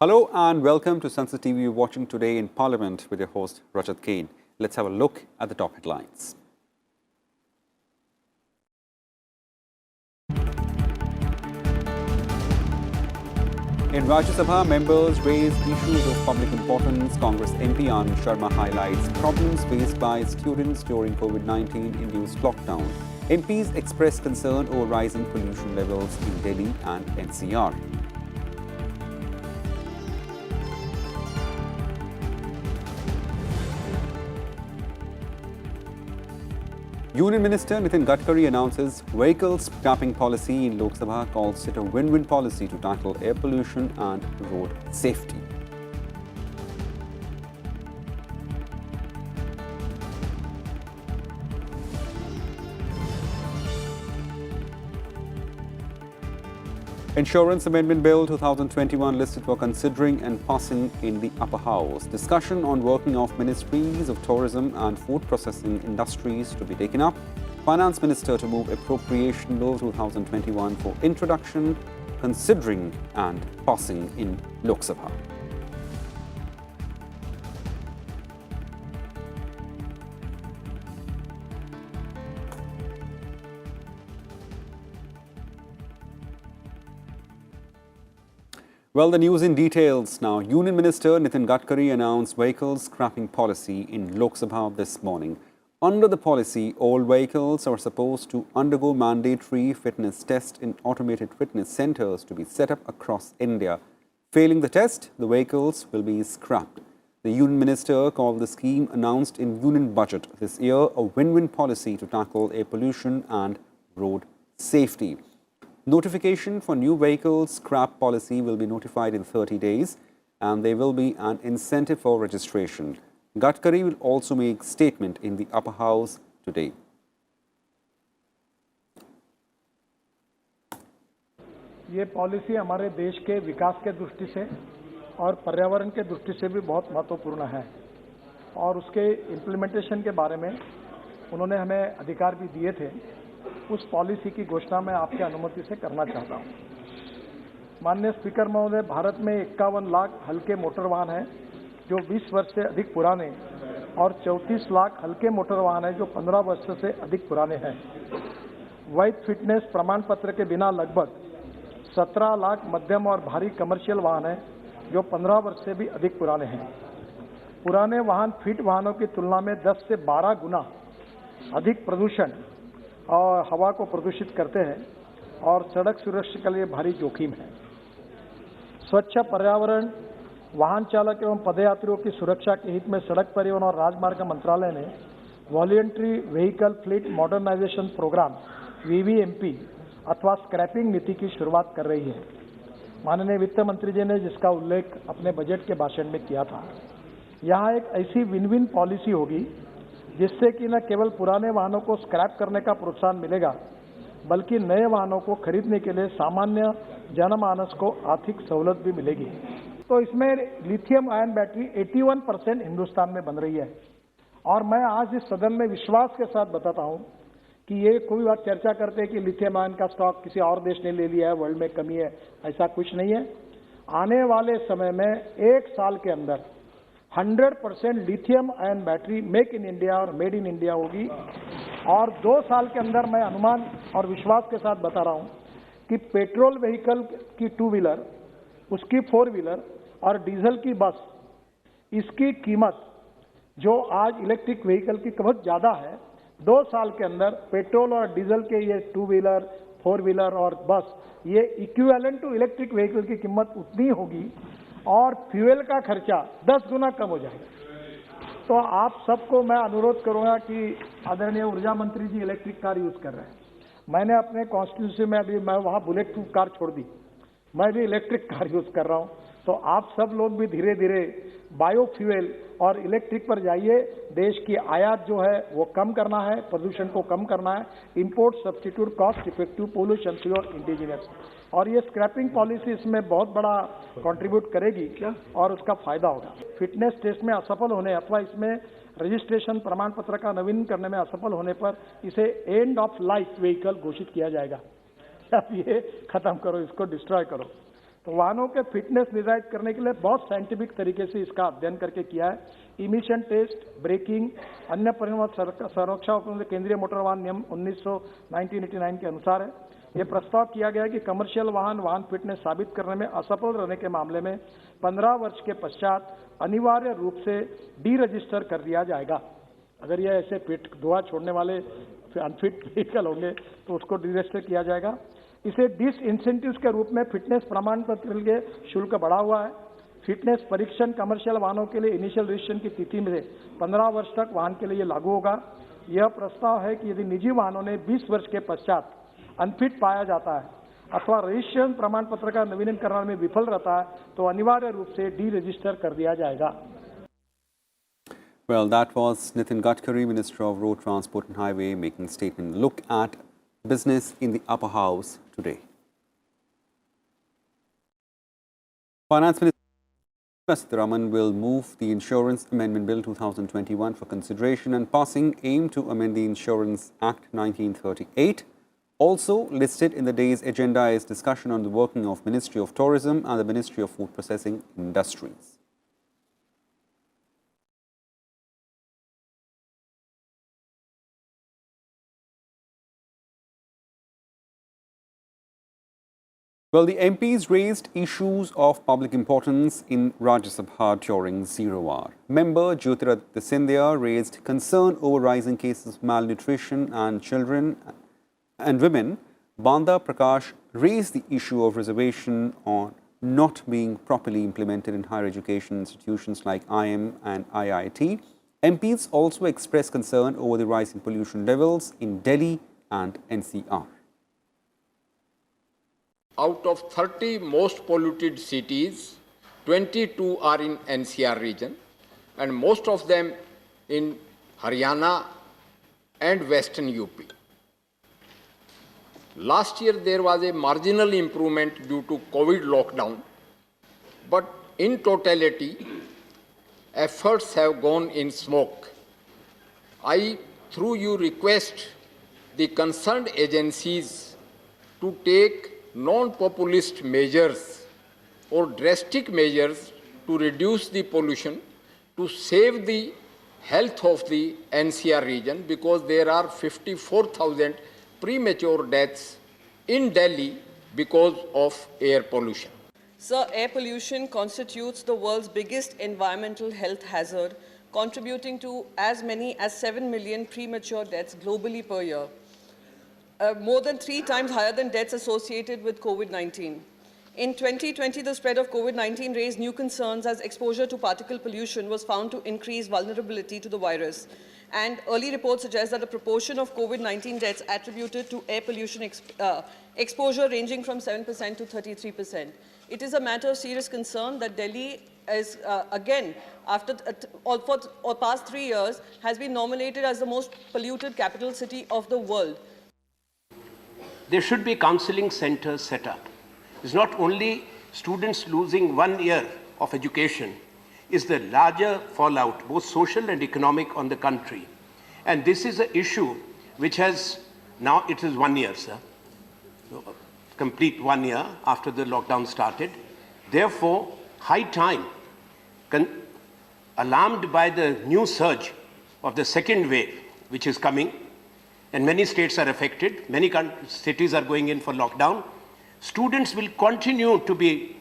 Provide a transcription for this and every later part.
Hello and welcome to Sunset TV. You're watching Today in Parliament with your host Rajat Kane. Let's have a look at the top headlines. In Rajya Sabha, members raised issues of public importance. Congress MP Anand Sharma highlights problems faced by students during COVID-19 induced lockdown. MPs expressed concern over rising pollution levels in Delhi and NCR. Union Minister Nitin Gadkari announces vehicle scrapping policy in Lok Sabha, calls it a win-win policy to tackle air pollution and road safety. Insurance Amendment Bill 2021 listed for considering and passing in the upper house. Discussion on working of ministries of tourism and food processing industries to be taken up. Finance Minister to move Appropriation Bill 2021 for introduction, considering and passing in Lok Sabha. Well, the news in details now. Union Minister Nitin Gadkari announced vehicle scrapping policy in Lok Sabha this morning. Under the policy, all vehicles are supposed to undergo mandatory fitness test in automated fitness centers to be set up across India. Failing the test, the vehicles will be scrapped. The Union Minister called the scheme announced in Union Budget this year a win-win policy to tackle air pollution and road safety. Notification for new vehicles scrap policy will be notified in 30 days and there will be an incentive for registration. Gadkari will also make statement in the upper house today. ये policy हमारे देश के विकास के दृष्टि से और पर्यावरण के दृष्टि से भी बहुत महत्वपूर्ण है और उसके इम्प्लीमेंटेशन के बारे में उन्होंने हमें अधिकार भी दिए थे। उस पॉलिसी की घोषणा मैं आपके अनुमति से करना चाहता हूं। माननीय स्पीकर महोदय, भारत में 51 लाख हल्के मोटर वाहन हैं जो 20 वर्ष से अधिक पुराने और 34 लाख हल्के मोटर वाहन हैं जो 15 वर्ष से अधिक पुराने हैं। वैध फिटनेस प्रमाण पत्र के बिना लगभग 17 लाख मध्यम और भारी कमर्शियल वाहन हैं जो 15 वर्ष से भी अधिक पुराने हैं। पुराने वाहन फिट वाहनों की तुलना में 10 से 12 गुना अधिक प्रदूषण और हवा को प्रदूषित करते हैं और सड़क सुरक्षा के लिए भारी जोखिम है। स्वच्छ पर्यावरण, वाहन चालक एवं पदयात्रियों की सुरक्षा के हित में सड़क परिवहन और राजमार्ग मंत्रालय ने voluntary vehicle fleet modernization program VVMP अथवा स्क्रैपिंग नीति की शुरुआत कर रही है। माननीय वित्त मंत्री जी ने जिसका उल्लेख अपने बजट के भाषण में किया था। यहाँ एक ऐसी विन-विन पॉलिसी होगी जिससे कि न केवल पुराने वाहनों को स्क्रैप करने का प्रोत्साहन मिलेगा बल्कि नए वाहनों को खरीदने के लिए सामान्य जनमानस को आर्थिक सहूलत भी मिलेगी। तो इसमें लिथियम आयन बैटरी 81% हिंदुस्तान में बन रही है और मैं आज इस सदन में विश्वास के साथ बताता हूं कि ये कोई बात चर्चा करते हैं कि लिथियम आयन का स्टॉक किसी और देश ने ले लिया है, वर्ल्ड में कमी है, ऐसा कुछ नहीं है। आने वाले समय में 1 साल के अंदर 100% lithium ion battery make in India और मेड इन इंडिया होगी और 2 साल के अंदर मैं अनुमान और विश्वास के साथ बता रहा हूं कि पेट्रोल व्हीकल की 2 व्हीलर, उसकी 4 व्हीलर और डीजल की बस, इसकी कीमत जो आज इलेक्ट्रिक व्हीकल की बहुत ज़्यादा है, 2 साल के अंदर पेट्रोल और डीजल के ये 2 व्हीलर, 4 व्हीलर और बस ये इक्विवेलेंट टू इलेक्ट्रिक व्हीकल की कीमत उतनी होगी और फ्यूल का खर्चा 10 गुना कम हो जाएगा। तो आप सबको मैं अनुरोध करूंगा कि आदरणीय ऊर्जा मंत्री जी इलेक्ट्रिक कार यूज कर रहे हैं। मैंने अपने कॉन्स्टिट्यूंसी में अभी मैं वहां बुलेट प्रूफ कार छोड़ दी, मैं भी इलेक्ट्रिक कार यूज कर रहा हूं। तो आप सब लोग भी धीरे धीरे बायोफ्यूल और इलेक्ट्रिक पर जाइए। देश की आयात जो है वो कम करना है, प्रदूषण को कम करना है, import substitute cost effective pollution free और इंडिजिनस, और ये स्क्रैपिंग पॉलिसी इसमें बहुत बड़ा कंट्रीब्यूट करेगी और उसका फायदा होगा। फिटनेस टेस्ट में असफल होने अथवा इसमें रजिस्ट्रेशन प्रमाण पत्र का नवीन करने में असफल होने पर इसे एंड ऑफ लाइफ व्हीकल घोषित किया जाएगा। अब ये खत्म करो, इसको डिस्ट्रॉय करो। तो वाहनों के फिटनेस निर्धारित करने के लिए बहुत साइंटिफिक तरीके से इसका अध्ययन करके किया है। इमिशन टेस्ट, ब्रेकिंग, अन्य परिवहन संरक्षा उपकरण केंद्रीय मोटर वाहन नियम 1989 के अनुसार है। ये प्रस्ताव किया गया है कि कमर्शियल वाहन फिटनेस साबित करने में असफल रहने के मामले में 15 वर्ष के पश्चात अनिवार्य रूप से डी रजिस्टर कर दिया जाएगा। अगर ये ऐसे धुआं छोड़ने वाले अनफिट व्हीकल होंगे तो उसको डी रजिस्टर किया जाएगा। इसे डिस इंसेंटिव्स के रूप में फिटनेस प्रमाण पत्र के लिए शुल्क बढ़ा हुआ है। फिटनेस परीक्षण कमर्शियल वाहनों के लिए इनिशियल रजिस्ट्रेशन की तिथि में 15 वर्ष तक वाहन के लिए लागू होगा। यह प्रस्ताव है कि यदि निजी वाहनों ने 20 वर्ष के पश्चात अनफिट पाया जाता है अथवा रजिस्ट्रेशन प्रमाण पत्र का नवीनीकरण करने में विफल रहता है तो अनिवार्य रूप से डी रजिस्टर कर दिया जाएगा। Well, that was Nitin Gadkari, Minister of Road Transport and Highway, making a statement. Look at business in the upper house today. Finance Minister Sitharaman will move the Insurance Amendment Bill 2021 for consideration and passing, aim to amend the Insurance Act 1938. Also listed in the day's agenda is discussion on the working of Ministry of Tourism and the Ministry of Food Processing Industries. Well, the MPs raised issues of public importance in Rajya Sabha during Zero Hour. Member Jyotiraditya Scindia raised concern over rising cases of malnutrition and children and women. Banda Prakash raised the issue of reservation on not being properly implemented in higher education institutions like IIM and IIT. MPs also expressed concern over the rising pollution levels in Delhi and NCR. Out of 30 most polluted cities, 22 are in NCR region and most of them in Haryana and Western UP. Last year there was a marginal improvement due to COVID lockdown, but in totality, efforts have gone in smoke. I, through you, request the concerned agencies to take non-populist measures or drastic measures to reduce the pollution, to save the health of the NCR region, because there are 54,000 premature deaths in Delhi because of air pollution. Sir, air pollution constitutes the world's biggest environmental health hazard, contributing to as many as 7 million premature deaths globally per year. More than 3 times higher than deaths associated with COVID-19. In 2020, the spread of COVID-19 raised new concerns as exposure to particle pollution was found to increase vulnerability to the virus. And early reports suggest that the proportion of COVID-19 deaths attributed to air pollution exposure ranging from 7% to 33%. It is a matter of serious concern that Delhi is, again, after for past 3 years, has been nominated as the most polluted capital city of the world. There should be counseling centers set up. It's not only students losing 1 year of education, it's the larger fallout, both social and economic, on the country. And this is an issue which has, now it is 1 year, sir. Complete 1 year after the lockdown started. Therefore, high time, alarmed by the new surge of the second wave, which is coming, and many states are affected, many cities are going in for lockdown, students will continue to be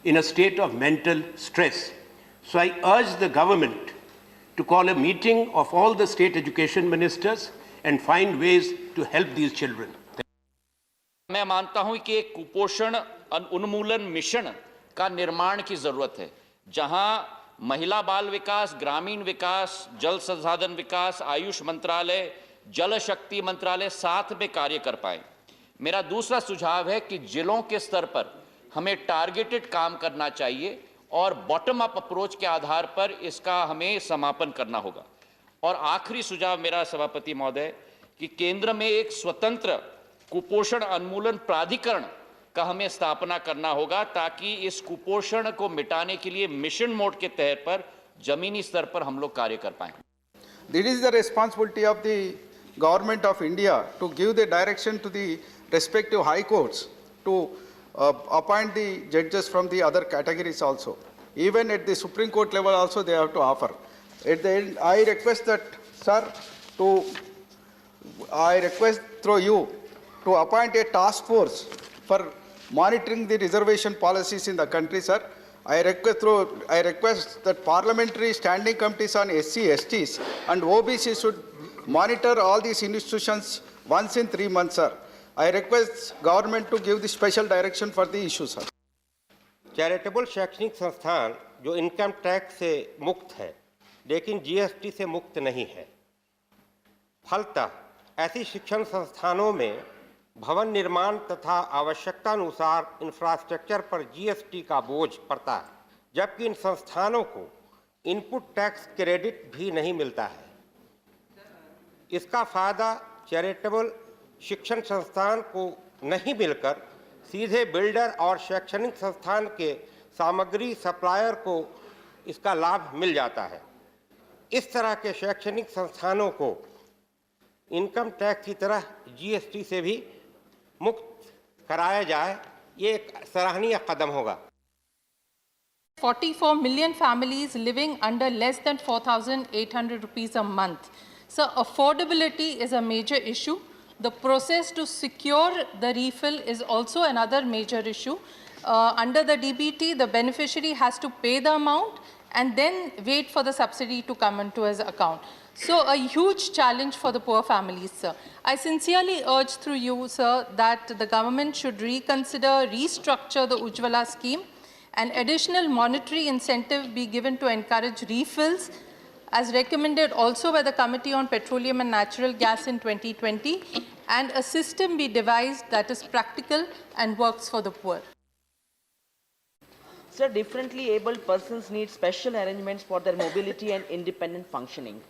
in a state of mental stress. So I urge the government to call a meeting of all the state education ministers and find ways to help these children. मैं मानता हूं कि एक कुपोषण उन्मूलन mission का निर्माण की जरूरत है, जहां महिला बाल विकास, ग्रामीण विकास, जल संसाधन विकास, आयुष मंत्रालय, जल शक्ति मंत्रालय साथ में कार्य कर पाए। मेरा दूसरा सुझाव है कि जिलों के स्तर पर हमें टारगेटेड काम करना चाहिए और बॉटम अप अप्रोच के आधार पर इसका हमें समापन करना होगा। और आखिरी सुझाव मेरा सभापति महोदय कि केंद्र में एक स्वतंत्र कुपोषण उन्मूलन प्राधिकरण का हमें स्थापना करना होगा, ताकि इस कुपोषण को मिटाने के लिए मिशन मोड के तहत पर जमीनी स्तर पर हम लोग कार्य कर पाएं। This is the responsibility of the Government of India to give the direction to the respective high courts to appoint the judges from the other categories also. Even at the Supreme Court level also they have to offer. At the end, I request that, sir, I request through you to appoint a task force for monitoring the reservation policies in the country, sir. I request that parliamentary standing committees on SC, STs and OBC should monitor all these institutions once in 3 months, sir. I request government to give the special direction for the issue, sir. Charitable शैक्षणिक संस्थान जो income tax से मुक्त है लेकिन GST से मुक्त नहीं है। फलतः ऐसी शिक्षण संस्थानों में भवन निर्माण तथा आवश्यकतानुसार इंफ्रास्ट्रक्चर पर जीएसटी का बोझ पड़ता है, जबकि इन संस्थानों को इनपुट टैक्स क्रेडिट भी नहीं मिलता है। इसका फायदा चैरिटेबल शिक्षण संस्थान को नहीं मिलकर सीधे बिल्डर और शैक्षणिक संस्थान के सामग्री सप्लायर को इसका लाभ मिल जाता है। इस तरह के शैक्षणिक संस्थानों को इनकम टैक्स की तरह जीएसटी से भी मुक्त कराया जाए, ये एक सराहनीय कदम होगा। 44 million families living under less than 4,800 rupees a month. So affordability is a major issue. The process to secure the refill is also another major issue. Under the DBT, the beneficiary has to pay the amount and then wait for the subsidy to come into his account. So a huge challenge for the poor families, sir. I sincerely urge through you, sir, that the government should reconsider, restructure the Ujjwala scheme. An additional monetary incentive be given to encourage refills, as recommended also by the Committee on Petroleum and Natural Gas in 2020, and a system be devised that is practical and works for the poor. Sir, differently abled persons need special arrangements for their mobility and independent functioning.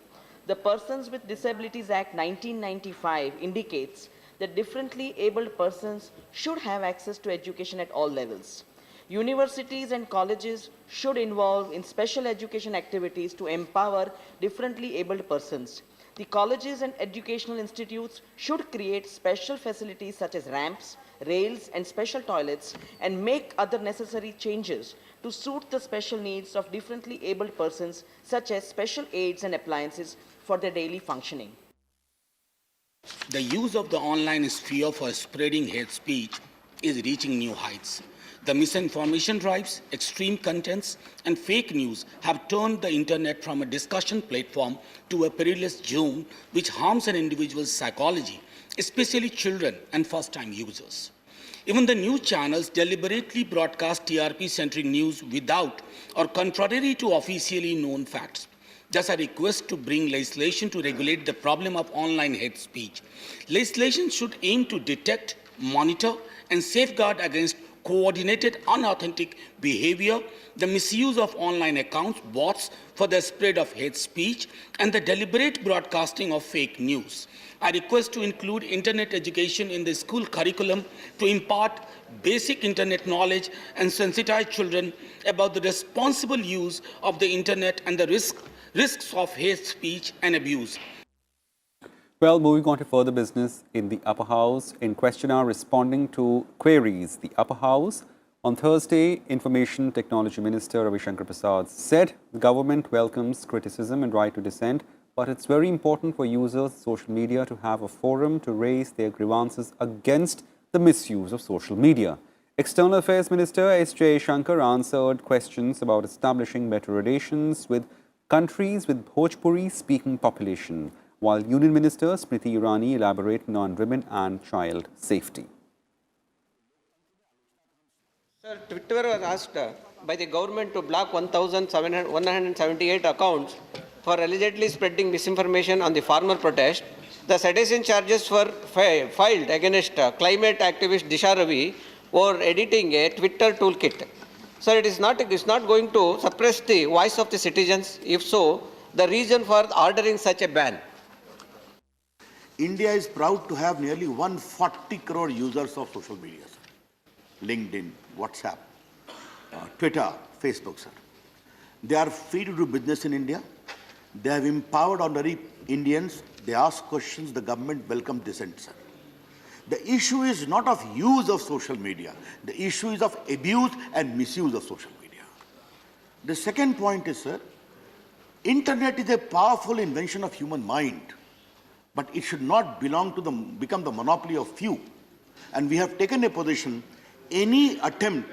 The Persons with Disabilities Act 1995 indicates that differently abled persons should have access to education at all levels. Universities and colleges should involve in special education activities to empower differently abled persons. The colleges and educational institutes should create special facilities such as ramps, rails, and special toilets, and make other necessary changes to suit the special needs of differently abled persons, such as special aids and appliances for their daily functioning. The use of the online sphere for spreading hate speech is reaching new heights. The misinformation drives, extreme contents, and fake news have turned the internet from a discussion platform to a perilous zone which harms an individual's psychology, especially children and first-time users. Even the news channels deliberately broadcast TRP-centric news without or contrary to officially known facts. Thus, I request to bring legislation to regulate the problem of online hate speech. Legislation should aim to detect, monitor, and safeguard against coordinated unauthentic behavior, the misuse of online accounts, bots for the spread of hate speech, and the deliberate broadcasting of fake news. I request to include internet education in the school curriculum to impart basic internet knowledge and sensitize children about the responsible use of the internet and the risks of hate speech and abuse. Well, moving on to further business in the Upper House. In question hour responding to queries, the Upper House on Thursday, Information Technology Minister Ravi Shankar Prasad said the government welcomes criticism and right to dissent, but it's very important for users of social media to have a forum to raise their grievances against the misuse of social media. External Affairs Minister S. J. Shankar answered questions about establishing better relations with countries with Bhojpuri-speaking population, while Union Minister Smriti Irani elaborated on women and child safety. Sir, Twitter was asked by the government to block 1,178 accounts for allegedly spreading misinformation on the farmer protest. The citation charges were filed against climate activist Disha Ravi for editing a Twitter toolkit. Sir, it is not going to suppress the voice of the citizens. If so, the reason for ordering such a ban? India is proud to have nearly 140 crore users of social media, sir. LinkedIn, WhatsApp, Twitter, Facebook, sir. They are free to do business in India. They have empowered ordinary Indians. They ask questions. The government welcomes dissent, sir. The issue is not of use of social media. The issue is of abuse and misuse of social media. The second point is, sir, internet is a powerful invention of human mind, but it should not become the monopoly of few. And we have taken a position, any attempt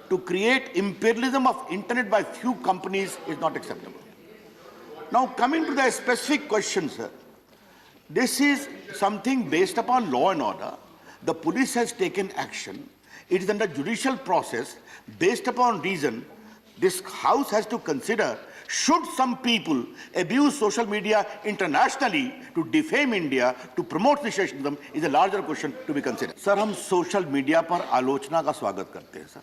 to create imperialism of internet by few companies is not acceptable. Now, coming to the specific question, sir, this is something based upon law and order. The police has taken action. It is under judicial process. Based upon reason, this House has to consider, should some people abuse social media internationally to defame India, to promote secessionism, is a larger question to be considered. Sir, हम social media पर आलोचना का स्वागत करते हैं, sir.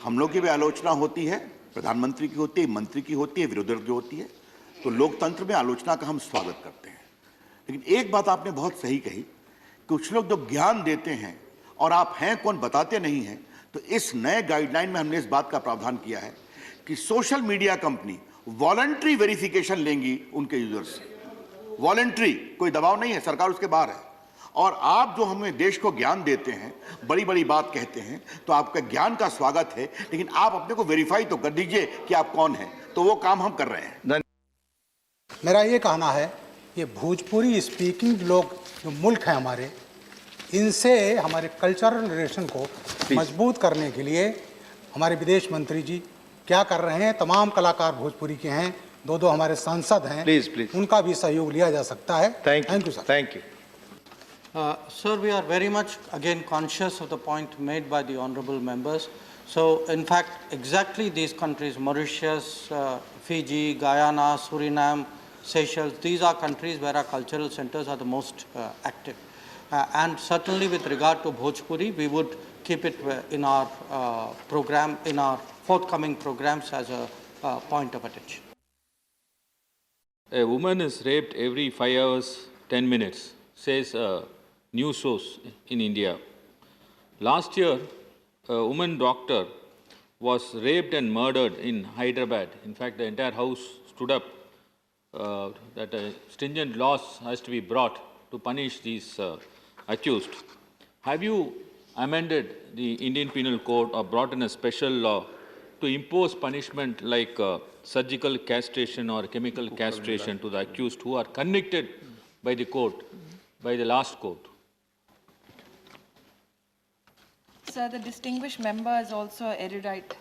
हम लोग की भी आलोचना होती है, प्रधानमंत्री की होती है, मंत्री की होती है, विरोधी दल की होती है. तो लोकतंत्र में आलोचना का हम स्वागत करते हैं. लेकिन एक बात आपने बहुत सही कही, कुछ लोग जो ज्ञान देते हैं और आप हैं कौन बताते नहीं हैं, तो इस नए गाइडलाइन में हमने इस बात का प्रावधान किया है कि social media company voluntary verification लेंगी उनके यूजर्स से. वॉलंटरी, कोई दबाव नहीं है, सरकार उसके बाहर है. और आप जो हमें देश को ज्ञान देते हैं, बड़ी बड़ी बात कहते हैं, तो आपका ज्ञान का स्वागत है, लेकिन आप अपने को वेरीफाई तो कर दीजिए कि आप कौन हैं. तो वो काम हम कर रहे हैं. मेरा ये कहना है, ये भोजपुरी स्पीकिंग लोग जो मुल्क हैं हमारे, इनसे हमारे कल्चरल रिलेशन को मजबूत करने के लिए हमारे विदेश मंत्री जी क्या कर रहे हैं. तमाम कलाकार भोजपुरी के हैं, दो हमारे सांसद हैं, प्लीज उनका भी सहयोग लिया जा सकता है. Thank you sir. Thank you. Sir, we are very much again conscious of the point made by the honorable members. So, in fact, exactly these countries, Mauritius, Fiji, Guyana, Suriname, Seychelles, these are countries where our cultural centers are the most active. And certainly with regard to Bhojpuri, we would keep it in our program, in our forthcoming programs as a point of attention. A woman is raped every 5 hours, 10 minutes, says a news source in India. Last year, a woman doctor was raped and murdered in Hyderabad. In fact, the entire house stood up that a stringent laws has to be brought to punish these accused. Have you amended the Indian Penal Code or brought in a special law to impose punishment like surgical castration or chemical castration to the accused who are convicted by the court, by the last court? Sir, the distinguished member is also erudite,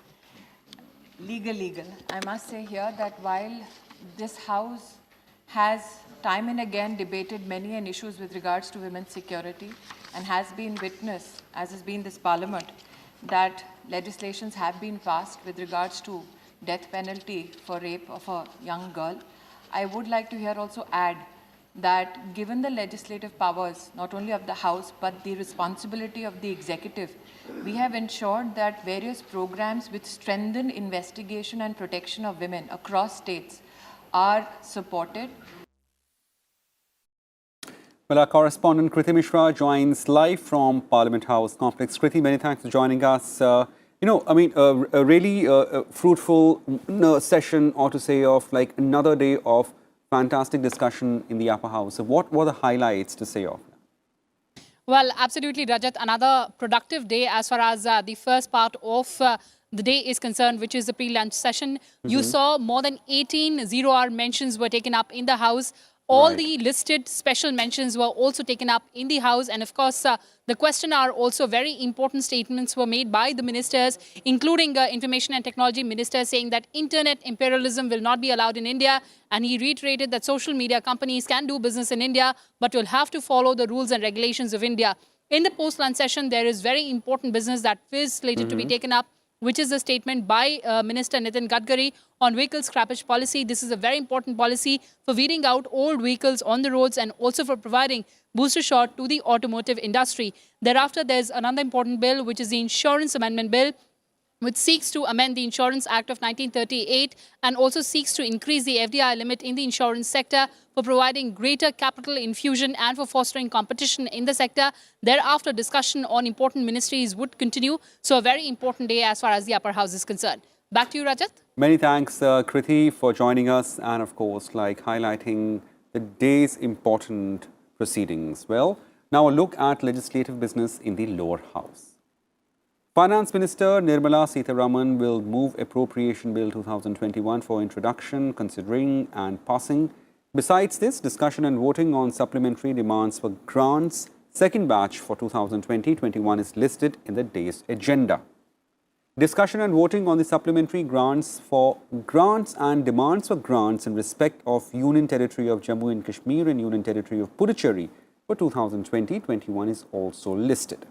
legal. I must say here that while this House has time and again debated many issues with regards to women's security and has been witness, as has been this Parliament, that legislations have been passed with regards to death penalty for rape of a young girl, I would like to here also add that given the legislative powers, not only of the House, but the responsibility of the executive, we have ensured that various programs which strengthen investigation and protection of women across states are supported. Well, our correspondent Kriti Mishra joins live from Parliament House Complex. Kriti, many thanks for joining us. A really fruitful session, or to say of like another day of fantastic discussion in the upper house. So what were the highlights to say of? Well, absolutely, Rajat. Another productive day as far as the first part of the day is concerned, which is the pre-lunch session. You saw more than 18 zero-hour mentions were taken up in the House. All the listed special mentions were also taken up in the House. And of course, the question hour also very important statements were made by the ministers, including Information and Technology Minister, saying that internet imperialism will not be allowed in India. And he reiterated that social media companies can do business in India, but will have to follow the rules and regulations of India. In the post-lunch session, there is very important business that is slated to be taken up, which is a statement by Minister Nitin Gadkari on vehicle scrappage policy. This is a very important policy for weeding out old vehicles on the roads and also for providing booster shot to the automotive industry. Thereafter, there's another important bill, which is the Insurance Amendment Bill, which seeks to amend the Insurance Act of 1938 and also seeks to increase the FDI limit in the insurance sector for providing greater capital infusion and for fostering competition in the sector. Thereafter, discussion on important ministries would continue. So a very important day as far as the upper house is concerned. Back to you, Rajat. Many thanks, Kriti, for joining us and, of course, highlighting the day's important proceedings. Well, Now a look at legislative business in the lower house. Finance Minister Nirmala Sitharaman will move Appropriation Bill 2021 for introduction, considering and passing. Besides this, discussion and voting on supplementary demands for grants, second batch for 2020-21 is listed in the day's agenda. Discussion and voting on the supplementary grants and demands for grants in respect of Union Territory of Jammu and Kashmir and Union Territory of Puducherry for 2020-21 is also listed.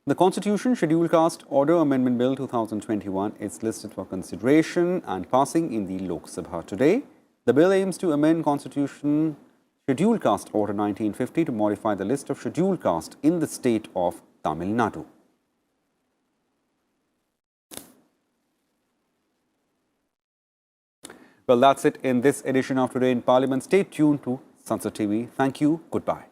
The Constitution Schedule Caste Order Amendment Bill 2021 is listed for consideration and passing in the Lok Sabha today. The bill aims to amend Constitution Schedule Caste Order 1950 to modify the list of scheduled caste in the state of Tamil Nadu. Well, that's it in this edition of Today in Parliament. Stay tuned to Sansad TV. Thank you. Goodbye.